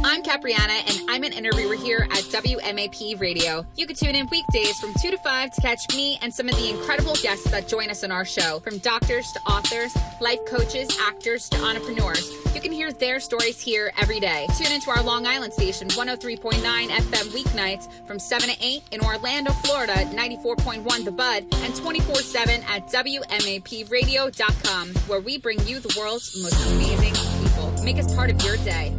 I'm Capriana, and I'm an interviewer here at WMAP Radio. You can tune in weekdays from 2 to 5 to catch me and some of the incredible guests that join us on our show, from doctors to authors, life coaches, actors to entrepreneurs. You can hear their stories here every day. Tune into our Long Island station, 103.9 FM weeknights from 7 to 8, in Orlando, Florida, 94.1 The Bud, and 24/7 at WMAPradio.com, where we bring you the world's most amazing people. Make us part of your day.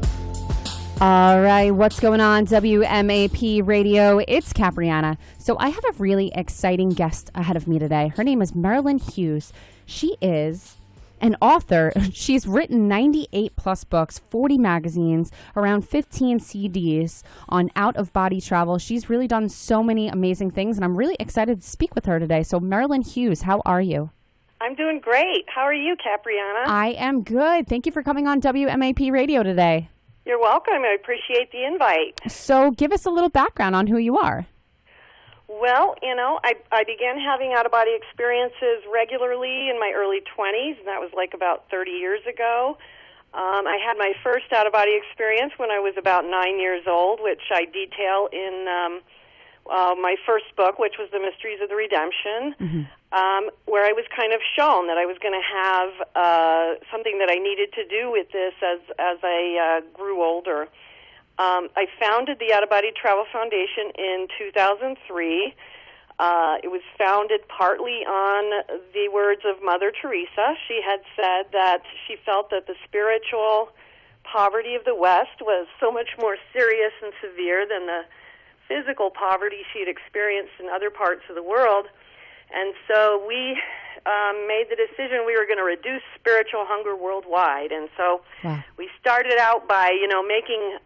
All right, what's going on, WMAP Radio? It's Capriana. So I have a really exciting guest ahead of me today. Her name is Marilynn Hughes. She is an author. She's written 98 plus books, 40 magazines, around 15 CDs on out-of-body travel. She's really done so many amazing things, and I'm really excited to speak with her today. So Marilynn Hughes, how are you? I'm doing great. How are you, Capriana? I am good. Thank you for coming on WMAP Radio today. You're welcome. I appreciate the invite. So give us a little background on who you are. Well, I began having out-of-body experiences regularly in my early 20s, and that was like about 30 years ago. I had my first out-of-body experience when I was about 9 years old, which I detail in my first book, which was The Mysteries of the Redemption, where I was kind of shown that I was going to have something that I needed to do with this as I grew older. I founded the Out-of-Body Travel Foundation in 2003. It was founded partly on the words of Mother Teresa. She had said that she felt that the spiritual poverty of the West was so much more serious and severe than the physical poverty she had experienced in other parts of the world. And so we made the decision we were going to reduce spiritual hunger worldwide. And so we started out by, making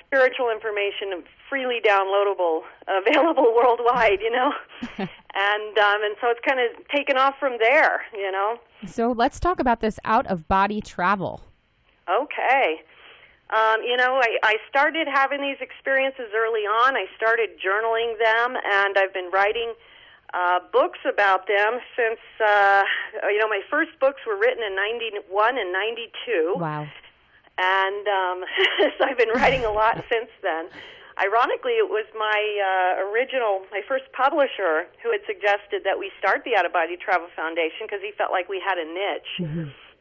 spiritual information freely downloadable, available worldwide, and so it's kind of taken off from there, So let's talk about this out-of-body travel. Okay. I started having these experiences early on. I started journaling them, and I've been writing books about them since, my first books were written in 91 and 92. Wow. And so I've been writing a lot since then. Ironically, it was my first publisher who had suggested that we start the Out-of-Body Travel Foundation because he felt like we had a niche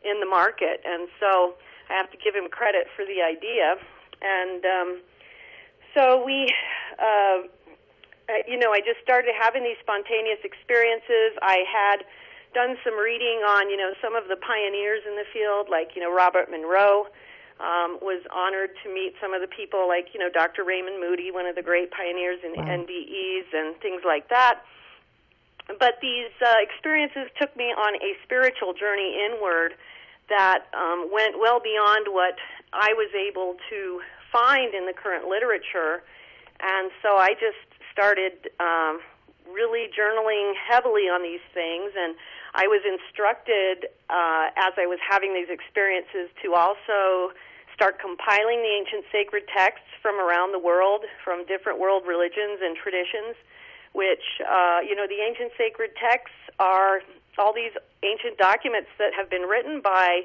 in the market. And so I have to give him credit for the idea. And so we, I just started having these spontaneous experiences. I had done some reading on, some of the pioneers in the field, like, Robert Monroe. Was honored to meet some of the people like, Dr. Raymond Moody, one of the great pioneers in NDEs and things like that. But these experiences took me on a spiritual journey inward that went well beyond what I was able to find in the current literature. And so I just started really journaling heavily on these things, and I was instructed as I was having these experiences to also start compiling the ancient sacred texts from around the world, from different world religions and traditions, which, the ancient sacred texts are all these ancient documents that have been written by,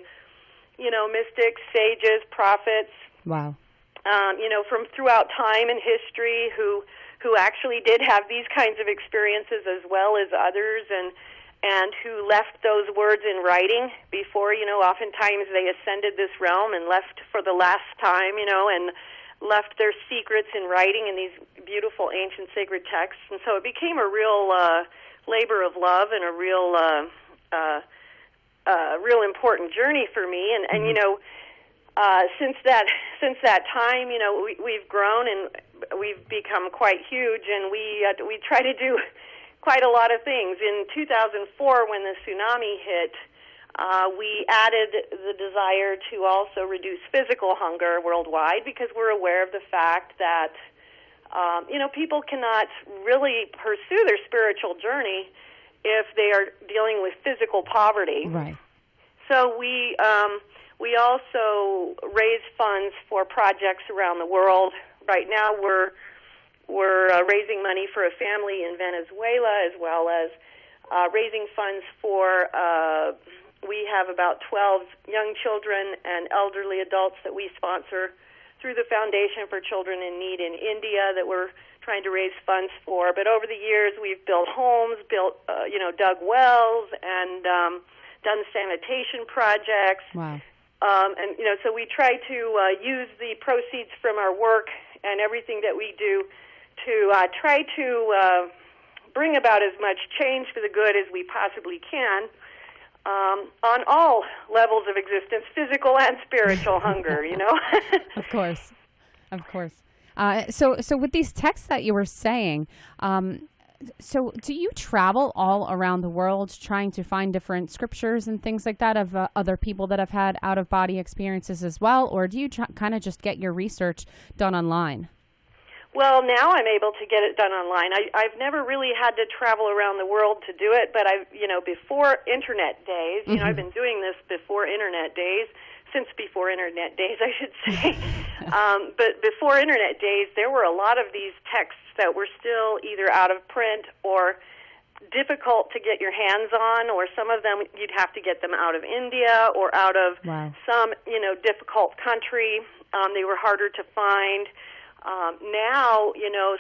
mystics, sages, prophets, from throughout time and history who actually did have these kinds of experiences as well as others, and who left those words in writing before, oftentimes they ascended this realm and left for the last time, and left their secrets in writing in these beautiful ancient sacred texts. And so it became a real labor of love and a real important journey for me. And since that time, we've grown and we've become quite huge, and we try to do quite a lot of things. In 2004, when the tsunami hit, we added the desire to also reduce physical hunger worldwide because we're aware of the fact that, people cannot really pursue their spiritual journey if they are dealing with physical poverty. Right. So we also raise funds for projects around the world. Right now, we're raising money for a family in Venezuela, as well as raising funds for, we have about 12 young children and elderly adults that we sponsor through the Foundation for Children in Need in India that we're trying to raise funds for. But over the years, we've built homes, dug wells, and done sanitation projects. Wow. So we try to use the proceeds from our work and everything that we do to try to bring about as much change for the good as we possibly can on all levels of existence, physical and spiritual hunger, Of course. So with these texts that you were saying, so do you travel all around the world trying to find different scriptures and things like that of other people that have had out-of-body experiences as well, or do you kind of just get your research done online? Well, now I'm able to get it done online. I've never really had to travel around the world to do it, but before Internet days, I've been doing this before Internet days, since before Internet days, I should say. But before Internet days, there were a lot of these texts that were still either out of print or difficult to get your hands on, or some of them you'd have to get them out of India or out of some, difficult country. They were harder to find. Now,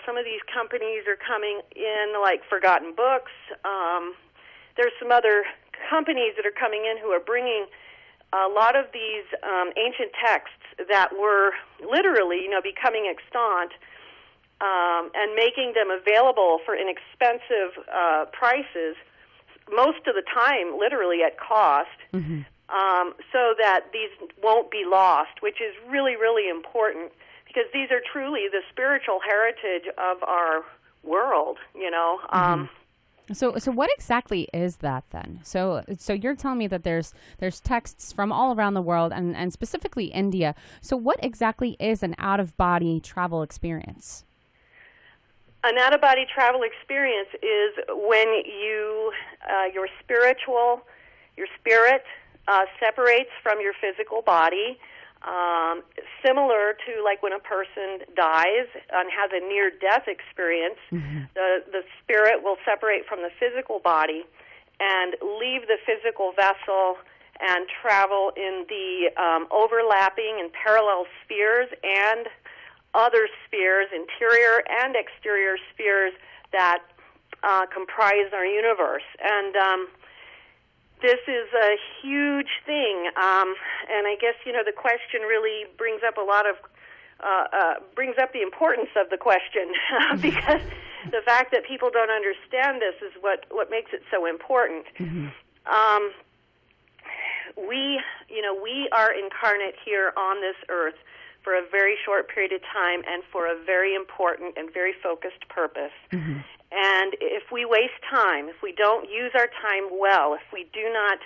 some of these companies are coming in, like Forgotten Books. There's some other companies that are coming in who are bringing a lot of these ancient texts that were literally, becoming extant, and making them available for inexpensive prices, most of the time literally at cost, so that these won't be lost, which is really, really important, because these are truly the spiritual heritage of our world, So what exactly is that then? So you're telling me that there's texts from all around the world and specifically India. So what exactly is an out-of-body travel experience? An out-of-body travel experience is when your spirit separates from your physical body, similar to like when a person dies and has a near-death experience. The spirit will separate from the physical body and leave the physical vessel and travel in the overlapping and parallel spheres and other spheres, interior and exterior spheres that comprise our universe. And this is a huge thing, and I guess the question really brings up brings up the importance of the question, because the fact that people don't understand this is what makes it so important. We are incarnate here on this earth for a very short period of time and for a very important and very focused purpose. And if we waste time, if we don't use our time well, if we do not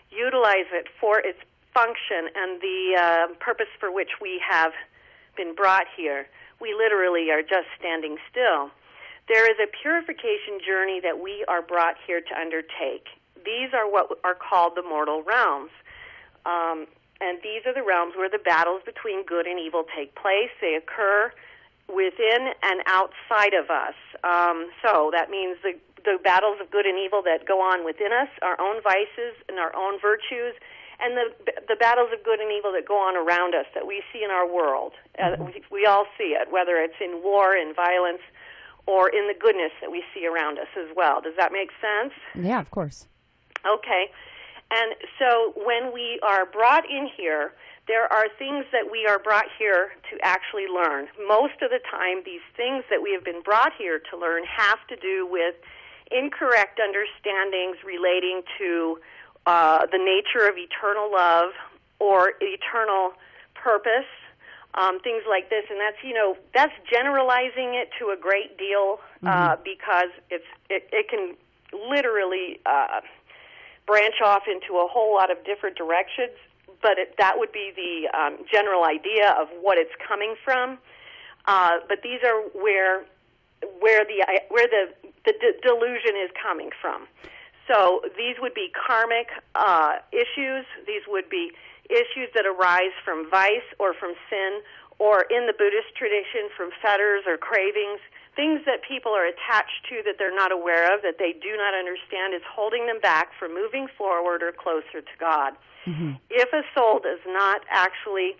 utilize it for its function and the purpose for which we have been brought here, we literally are just standing still. There is a purification journey that we are brought here to undertake. These are what are called the mortal realms. And these are the realms where the battles between good and evil take place. They occur within and outside of us. So that means the battles of good and evil that go on within us, our own vices and our own virtues, and the battles of good and evil that go on around us that we see in our world. We all see it, whether it's in war, in violence, or in the goodness that we see around us as well. Does that make sense? Yeah, of course. Okay. And so when we are brought in here, there are things that we are brought here to actually learn. Most of the time, these things that we have been brought here to learn have to do with incorrect understandings relating to the nature of eternal love or eternal purpose, things like this. And that's generalizing it to a great deal, because it can literally branch off into a whole lot of different directions. But that would be the general idea of what it's coming from. But these are where the delusion is coming from. So these would be karmic issues. These would be issues that arise from vice or from sin, or in the Buddhist tradition from fetters or cravings, things that people are attached to that they're not aware of, that they do not understand is holding them back from moving forward or closer to God. If a soul does not actually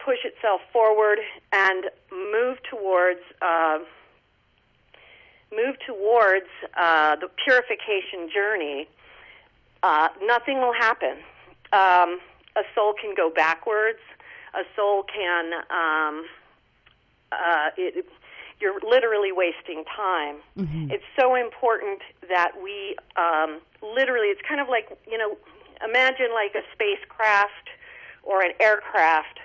push itself forward and move towards the purification journey, nothing will happen. A soul can go backwards. A soul can, you're literally wasting time. Mm-hmm. It's so important that we literally, it's kind of like, imagine like a spacecraft or an aircraft,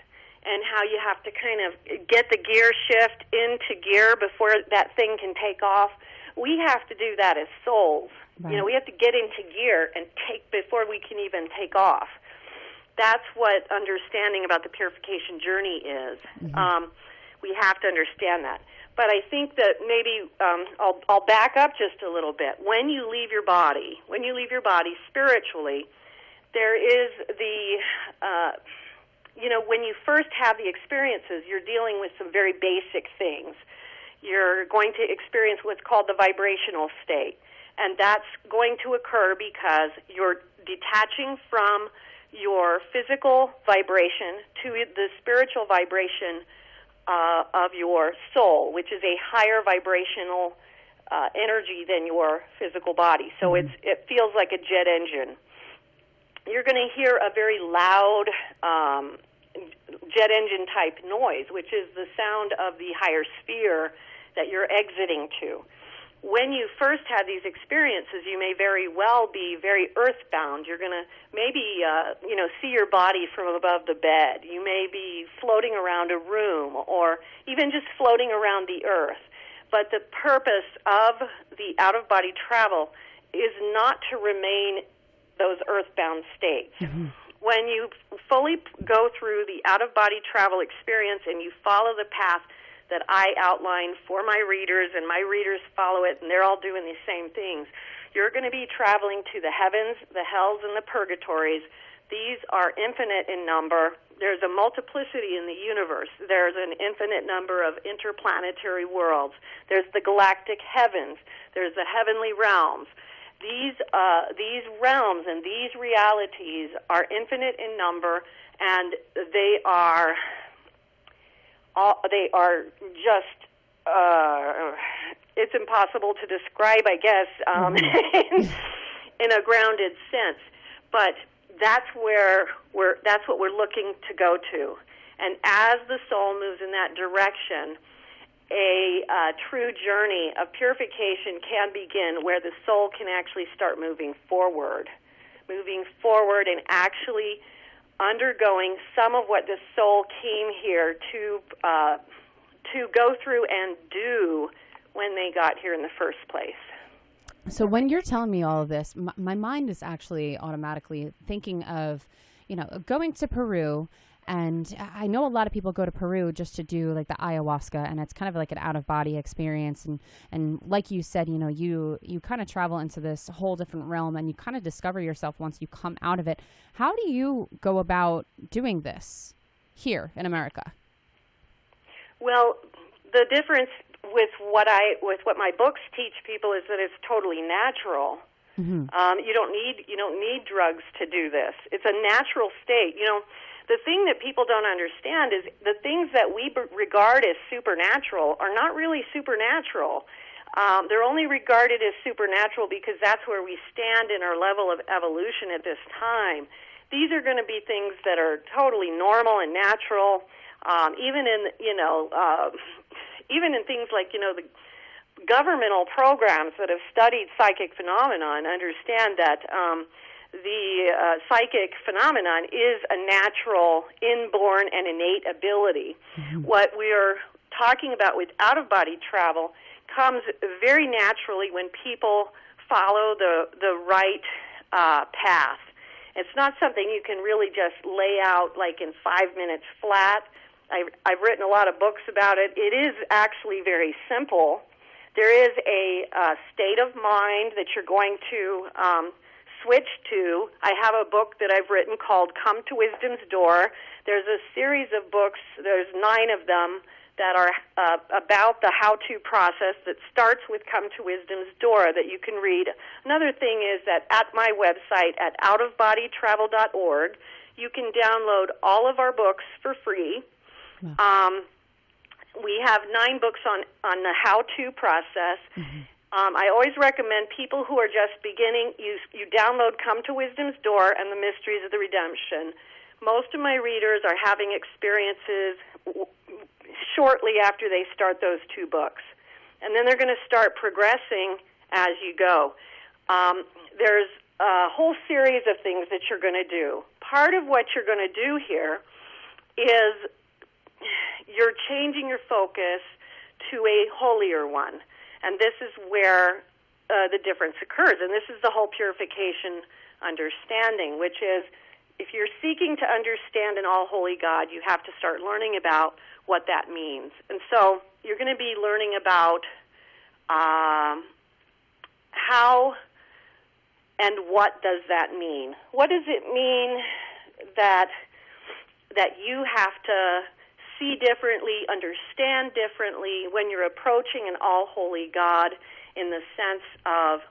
and how you have to kind of get the gear shift into gear before that thing can take off. We have to do that as souls. Right. We have to get into gear and before we can even take off. That's what understanding about the purification journey is. Mm-hmm. We have to understand that. But I think that maybe I'll back up just a little bit. When you leave your body spiritually, there is the, when you first have the experiences, you're dealing with some very basic things. You're going to experience what's called the vibrational state. And that's going to occur because you're detaching from your physical vibration to the spiritual vibration of your soul, which is a higher vibrational energy than your physical body. So it feels like a jet engine. You're going to hear a very loud jet engine type noise, which is the sound of the higher sphere that you're exiting to. When you first have these experiences, you may very well be very earthbound. You're going to maybe, see your body from above the bed. You may be floating around a room or even just floating around the earth. But the purpose of the out-of-body travel is not to remain those earthbound states. Mm-hmm. When you fully go through the out-of-body travel experience and you follow the path that I outline for my readers, and my readers follow it, and they're all doing the same things, you're going to be traveling to the heavens, the hells, and the purgatories. These are infinite in number. There's a multiplicity in the universe. There's an infinite number of interplanetary worlds. There's the galactic heavens. There's the heavenly realms. These realms and these realities are infinite in number, and they are just, it's impossible to describe, I guess, in a grounded sense. But that's what we're looking to go to. And as the soul moves in that direction, a true journey of purification can begin, where the soul can actually start moving forward and actually undergoing some of what the soul came here to go through and do when they got here in the first place. So when you're telling me all of this, my mind is actually automatically thinking of, going to Peru. And I know a lot of people go to Peru just to do like the ayahuasca, and it's kind of like an out-of-body experience. And like you said, you kind of travel into this whole different realm, and you kind of discover yourself once you come out of it. How do you go about doing this here in America? Well, the difference with what my books teach people is that it's totally natural. Mm-hmm. You don't need drugs to do this. It's a natural state. The thing that people don't understand is the things that we regard as supernatural are not really supernatural. They're only regarded as supernatural because that's where we stand in our level of evolution at this time. These are going to be things that are totally normal and natural, even in things like the governmental programs that have studied psychic phenomena and understand that the psychic phenomenon is a natural, inborn, and innate ability. Mm-hmm. What we are talking about with out-of-body travel comes very naturally when people follow the right path. It's not something you can really just lay out like in 5 minutes flat. I've written a lot of books about it. It is actually very simple. There is a state of mind that you're going to switch to. I have a book that I've written called Come to Wisdom's Door. There's a series of books, there's 9 of them, that are about the how-to process that starts with Come to Wisdom's Door that you can read. Another thing is that at my website at outofbodytravel.org, you can download all of our books for free. Wow. We have 9 books on the how-to process. Mm-hmm. I always recommend people who are just beginning, you download Come to Wisdom's Door and the Mysteries of the Redemption. Most of my readers are having experiences shortly after they start those 2 books. And then they're going to start progressing as you go. There's a whole series of things that you're going to do. Part of what you're going to do here is you're changing your focus to a holier one. And this is where the difference occurs. And this is the whole purification understanding, which is if you're seeking to understand an all-holy God, you have to start learning about what that means. And so you're going to be learning about how and what does that mean. What does it mean that you have to see differently, understand differently when you're approaching an all-holy God, in the sense of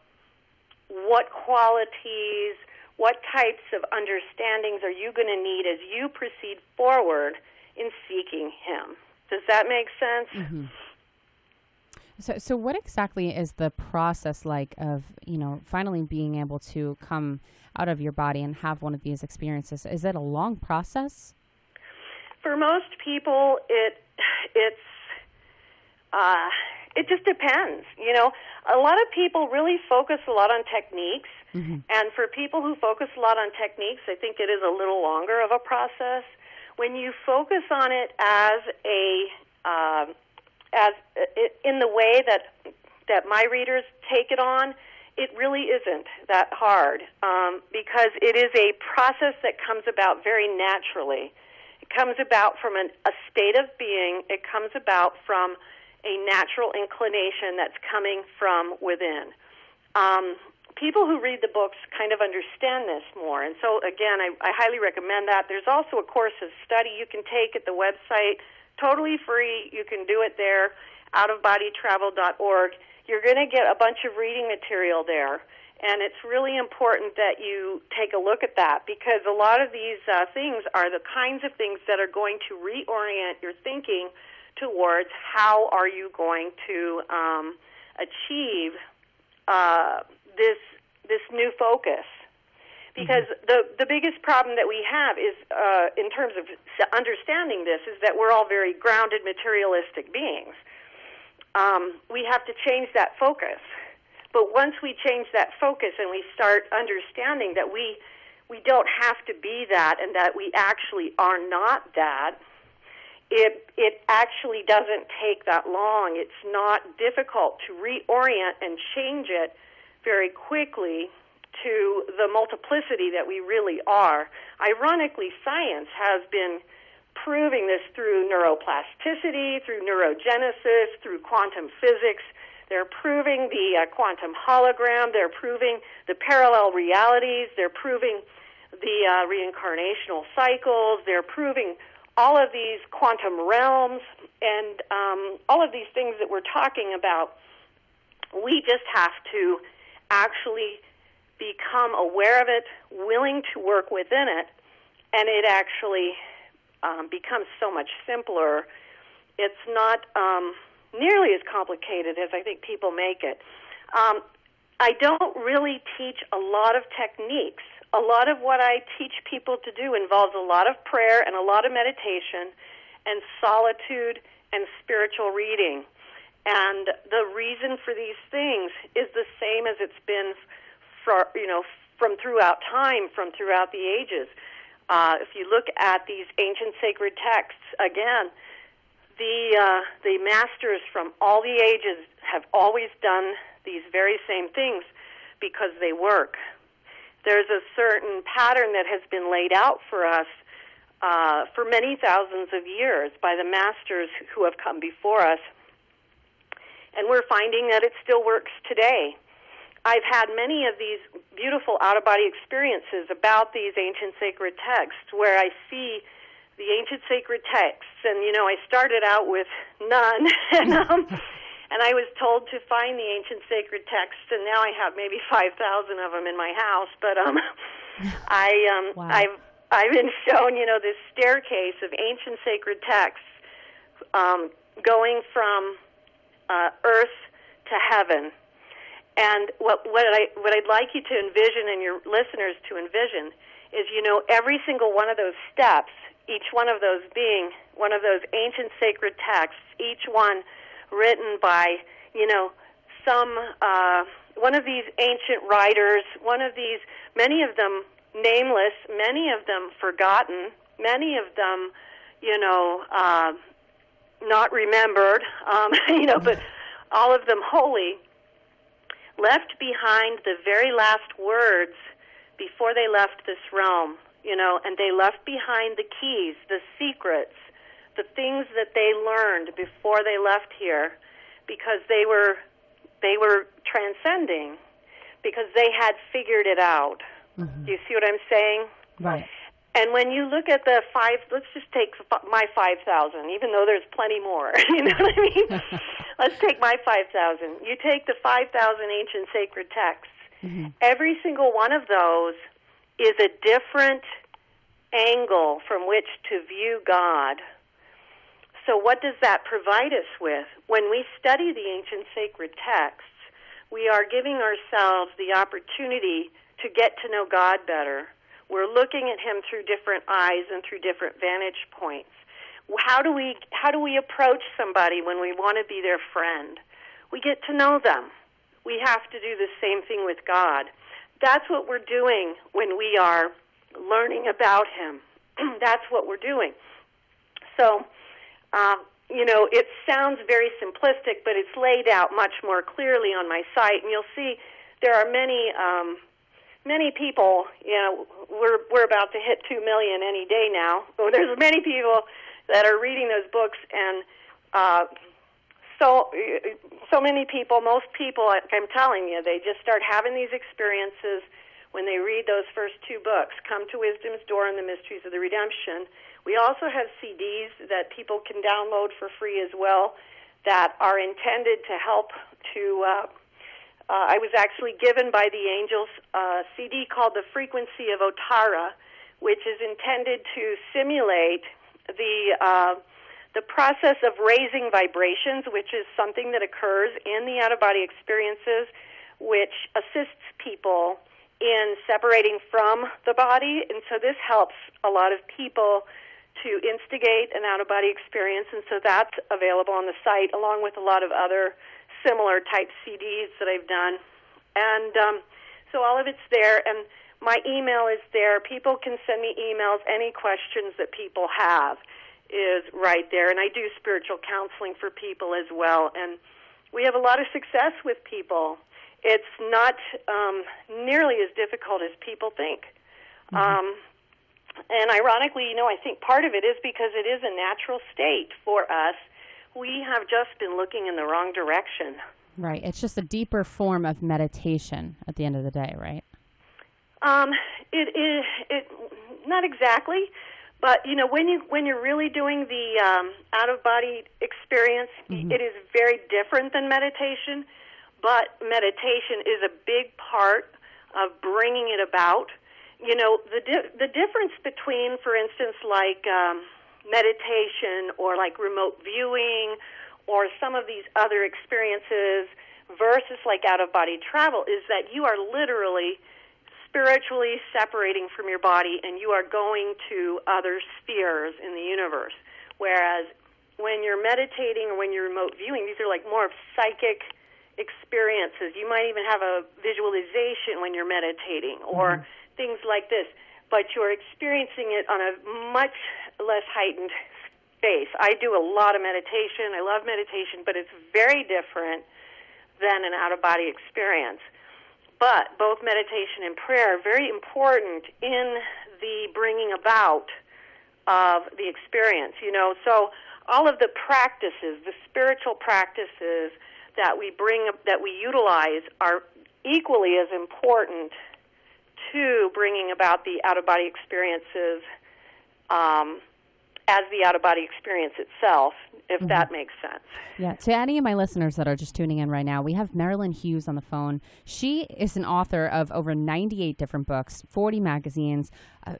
what qualities, what types of understandings are you going to need as you proceed forward in seeking Him? Does that make sense? Mm-hmm. So what exactly is the process like of, finally being able to come out of your body and have one of these experiences? Is it a long process? For most people, it just depends. A lot of people really focus a lot on techniques, mm-hmm. and for people who focus a lot on techniques, I think it is a little longer of a process. When you focus on it as in the way that my readers take it on, it really isn't that hard, because it is a process that comes about very naturally. It comes about from a state of being. It comes about from a natural inclination that's coming from within. People who read the books kind of understand this more. And so, again, I highly recommend that. There's also a course of study you can take at the website, totally free. You can do it there, outofbodytravel.org. You're going to get a bunch of reading material there. And it's really important that you take a look at that, because a lot of these things are the kinds of things that are going to reorient your thinking towards how are you going to achieve this new focus. Because the biggest problem that we have is, in terms of understanding this, is that we're all very grounded, materialistic beings. We have to change that focus. But once we change that focus and we start understanding that we don't have to be that and that we actually are not that, it actually doesn't take that long. It's not difficult to reorient and change it very quickly to the multiplicity that we really are. Ironically, science has been proving this through neuroplasticity, through neurogenesis, through quantum physics. They're proving the quantum hologram. They're proving the parallel realities. They're proving the reincarnational cycles. They're proving all of these quantum realms and all of these things that we're talking about. We just have to actually become aware of it, willing to work within it, and it actually becomes so much simpler. It's not nearly as complicated as I think people make it. I don't really teach a lot of techniques. A lot of what I teach people to do involves a lot of prayer and a lot of meditation and solitude and spiritual reading. And the reason for these things is the same as it's been from throughout time, from throughout the ages. If you look at these ancient sacred texts, again, the masters from all the ages have always done these very same things because they work. There's a certain pattern that has been laid out for us for many thousands of years by the masters who have come before us, and we're finding that it still works today. I've had many of these beautiful out-of-body experiences about these ancient sacred texts where I see the ancient sacred texts, and, I started out with none, and I was told to find the ancient sacred texts, and now I have maybe 5,000 of them in my house, but Wow. I've been shown, this staircase of ancient sacred texts going from earth to heaven. And what I'd like you to envision and your listeners to envision is, every single one of those steps, each one of those being one of those ancient sacred texts, each one written by, some one of these ancient writers, many of them nameless, many of them forgotten, many of them, not remembered, but all of them holy, left behind the very last words before they left this realm, and they left behind the keys, the secrets, the things that they learned before they left here, because they were transcending, because they had figured it out. Mm-hmm. Do you see what I'm saying? Right. And when you look at the let's just take my 5,000, even though there's plenty more. You know what I mean? Let's take my 5,000. You take the 5,000 ancient sacred texts. Mm-hmm. Every single one of those is a different angle from which to view God. So what does that provide us with? When we study the ancient sacred texts, we are giving ourselves the opportunity to get to know God better. We're looking at him through different eyes and through different vantage points. How do we approach somebody when we want to be their friend? We get to know them. We have to do the same thing with God. That's what we're doing when we are learning about him. That's what we're doing. So, it sounds very simplistic, but it's laid out much more clearly on my site, and you'll see there are many people. We're about to hit 2 million any day now. So there's many people that are reading those books, and so many people, most people, I'm telling you, they just start having these experiences when they read those first 2 books, Come to Wisdom's Door and the Mysteries of the Redemption. We also have CDs that people can download for free as well that are intended to help to... I was actually given by the angels a CD called The Frequency of Otara, which is intended to simulate the process of raising vibrations, which is something that occurs in the out-of-body experiences, which assists people in separating from the body. And so this helps a lot of people to instigate an out-of-body experience, and so that's available on the site, along with a lot of other similar type CDs that I've done. And so all of it's there, and my email is there. People can send me emails. Any questions that people have is right there. And I do spiritual counseling for people as well. And we have a lot of success with people. It's not nearly as difficult as people think. Mm-hmm. And ironically, I think part of it is because it is a natural state for us. We have just been looking in the wrong direction. Right. It's just a deeper form of meditation at the end of the day, right? It not exactly, but when you're really doing the out of body experience, mm-hmm. It is very different than meditation. But meditation is a big part of bringing it about. The difference between, for instance, like meditation or like remote viewing or some of these other experiences versus like out-of-body travel is that you are literally spiritually separating from your body and you are going to other spheres in the universe. Whereas when you're meditating or when you're remote viewing, these are like more of psychic experiences. You might even have a visualization when you're meditating or things like this, but you're experiencing it on a much less heightened space. I do a lot of meditation. I love meditation, but it's very different than an out-of-body experience. But both meditation and prayer are very important in the bringing about of the experience, So all of the practices, the spiritual practices that we utilize are equally as important to bringing about the out-of-body experiences as the out-of-body experience itself, if that makes sense. Yeah. To any of my listeners that are just tuning in right now, we have Marilynn Hughes on the phone. She is an author of over 98 different books, 40 magazines,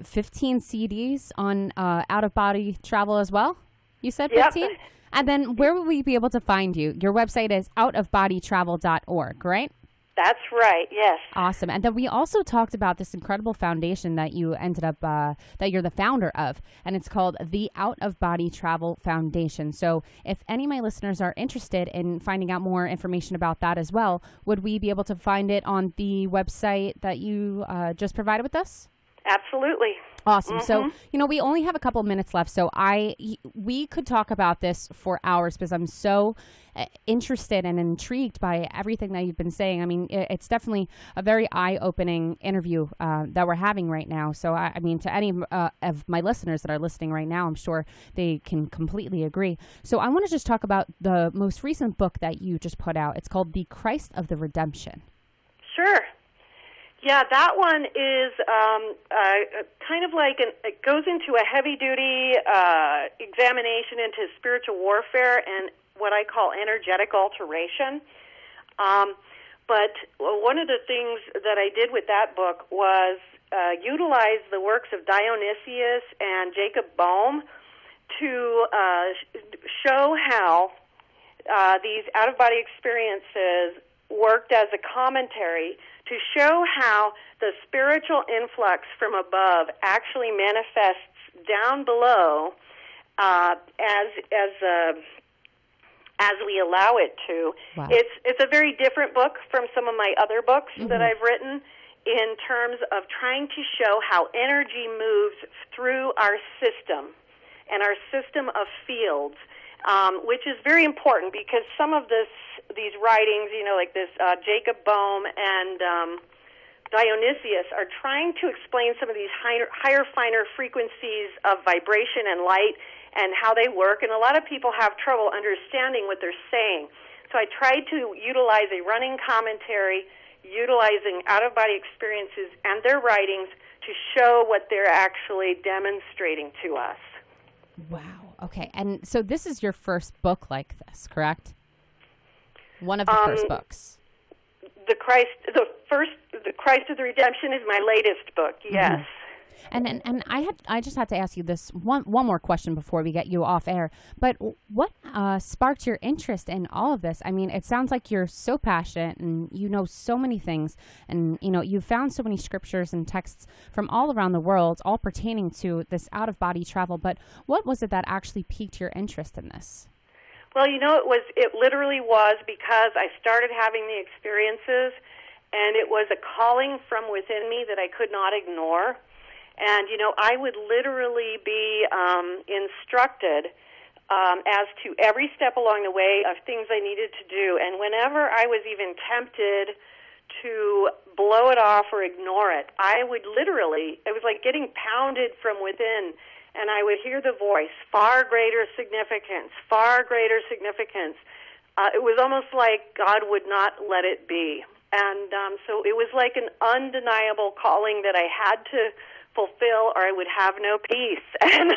15 CDs on out-of-body travel as well. You said 15? Yep. And then where will we be able to find you? Your website is outofbodytravel.org, right? That's right, yes. Awesome. And then we also talked about this incredible foundation that you ended up, that you're the founder of, and it's called the Out of Body Travel Foundation. So if any of my listeners are interested in finding out more information about that as well, would we be able to find it on the website that you just provided with us? Absolutely. Awesome. So, we only have a couple of minutes left. So we could talk about this for hours because I'm so interested and intrigued by everything that you've been saying. I mean, it's definitely a very eye-opening interview that we're having right now. So, I mean, to any of my listeners that are listening right now, I'm sure they can completely agree. So I want to just talk about the most recent book that you just put out. It's called The Christ of the Redemption. Sure. Yeah, that one is kind of like it goes into a heavy-duty examination into spiritual warfare and what I call energetic alteration. But one of the things that I did with that book was utilize the works of Dionysius and Jacob Boehme to show how these out-of-body experiences worked as a commentary to show how the spiritual influx from above actually manifests down below as we allow it to. Wow. It's a very different book from some of my other books that I've written in terms of trying to show how energy moves through our system and our system of fields, which is very important because some of these writings, like this Jacob Boehme and Dionysius, are trying to explain some of these higher, finer frequencies of vibration and light and how they work, and a lot of people have trouble understanding what they're saying. So I tried to utilize a running commentary, utilizing out-of-body experiences and their writings to show what they're actually demonstrating to us. Wow. Okay. And so this is your first book like this, correct? One of the first books. The Christ of the Redemption is my latest book. Yes. And I just had to ask you this one more question before we get you off air. But what sparked your interest in all of this? I mean, it sounds like you're so passionate and you know so many things, and you found so many scriptures and texts from all around the world, all pertaining to this out of body travel. But what was it that actually piqued your interest in this? Well, it literally was because I started having the experiences, and it was a calling from within me that I could not ignore. And, I would literally be instructed as to every step along the way of things I needed to do. And whenever I was even tempted to blow it off or ignore it, it was like getting pounded from within. And I would hear the voice, far greater significance, far greater significance. It was almost like God would not let it be. And so it was like an undeniable calling that I had to fulfill or I would have no peace. And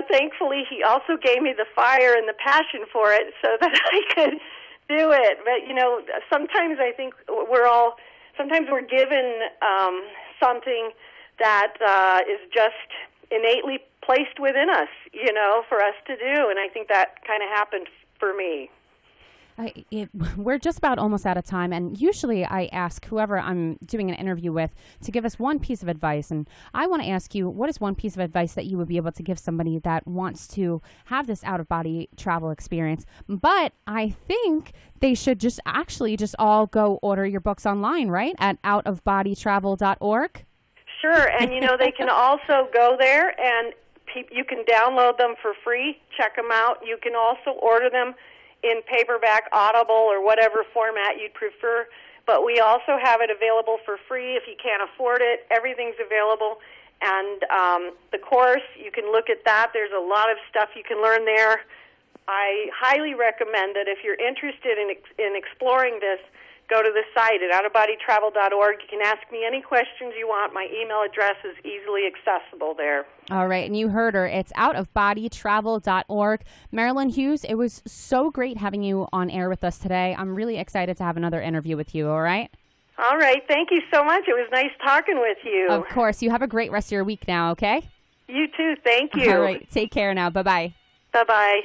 thankfully he also gave me the fire and the passion for it so that I could do it. But, sometimes I think sometimes we're given something that is just innately placed within us, for us to do. And I think that kind of happened for me. We're just about almost out of time, and usually I ask whoever I'm doing an interview with to give us one piece of advice, and I want to ask you, what is one piece of advice that you would be able to give somebody that wants to have this out-of-body travel experience? But I think they should just all go order your books online, right, at outofbodytravel.org? Sure, and they can also go there, and you can download them for free, check them out. You can also order them in paperback, Audible, or whatever format you'd prefer. But we also have it available for free if you can't afford it. Everything's available. And the course, you can look at that. There's a lot of stuff you can learn there. I highly recommend that if you're interested in exploring this, go to the site at outofbodytravel.org. You can ask me any questions you want. My email address is easily accessible there. All right, and you heard her. It's outofbodytravel.org. Marilynn Hughes, it was so great having you on air with us today. I'm really excited to have another interview with you, all right? All right, thank you so much. It was nice talking with you. Of course. You have a great rest of your week now, okay? You too, thank you. All right, take care now. Bye-bye. Bye-bye.